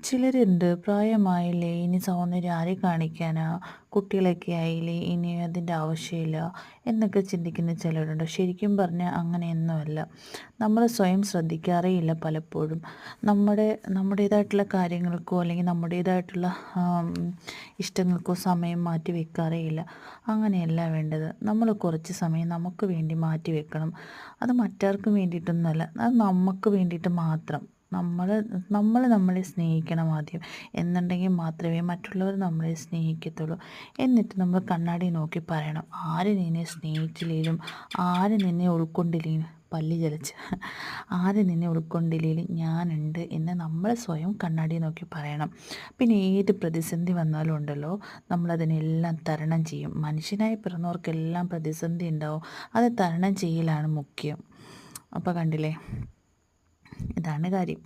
ചിലരുണ്ട് പ്രായമായില്ലേ ഇനി സൗന്ദര്യം ആരെ കാണിക്കാനാ, കുട്ടികളൊക്കെ ആയില്ലേ ഇനി അതിൻ്റെ ആവശ്യമില്ല എന്നൊക്കെ ചിന്തിക്കുന്ന ചിലരുണ്ട്. ശരിക്കും പറഞ്ഞാൽ അങ്ങനെയൊന്നുമല്ല. നമ്മൾ സ്വയം ശ്രദ്ധിക്കാറേയില്ല പലപ്പോഴും. നമ്മുടേതായിട്ടുള്ള കാര്യങ്ങൾക്കോ അല്ലെങ്കിൽ നമ്മുടേതായിട്ടുള്ള ഇഷ്ടങ്ങൾക്കോ സമയം മാറ്റി വെക്കാറേയില്ല. അങ്ങനെയല്ല വേണ്ടത്. നമ്മൾ കുറച്ച് സമയം നമുക്ക് വേണ്ടി മാറ്റി വെക്കണം. അത് മറ്റാർക്കും വേണ്ടിയിട്ടൊന്നുമല്ല, അത് നമുക്ക് വേണ്ടിയിട്ട് മാത്രം. നമ്മളെ സ്നേഹിക്കണം ആദ്യം. എന്നുണ്ടെങ്കിൽ മാത്രമേ മറ്റുള്ളവർ നമ്മളെ സ്നേഹിക്കത്തുള്ളൂ. എന്നിട്ട് നമ്മൾ കണ്ണാടി നോക്കി പറയണം, ആര് നിന്നെ സ്നേഹിച്ചില്ലെങ്കിലും ആര് നിന്നെ ഉൾക്കൊണ്ടില്ലെങ്കിലും പല്ലി ചലിച്ച് ആര് നിന്നെ ഉൾക്കൊണ്ടില്ലെങ്കിലും ഞാനുണ്ട് എന്ന് നമ്മൾ സ്വയം കണ്ണാടി നോക്കി പറയണം. പിന്നെ ഏത് പ്രതിസന്ധി വന്നാലും ഉണ്ടല്ലോ, നമ്മളതിനെല്ലാം തരണം ചെയ്യും. മനുഷ്യനായി പിറന്നവർക്കെല്ലാം പ്രതിസന്ധി ഉണ്ടാവും. അത് തരണം ചെയ്യലാണ് മുഖ്യം. അപ്പോൾ കണ്ടില്ലേ, ഇതാണ് കാര്യം.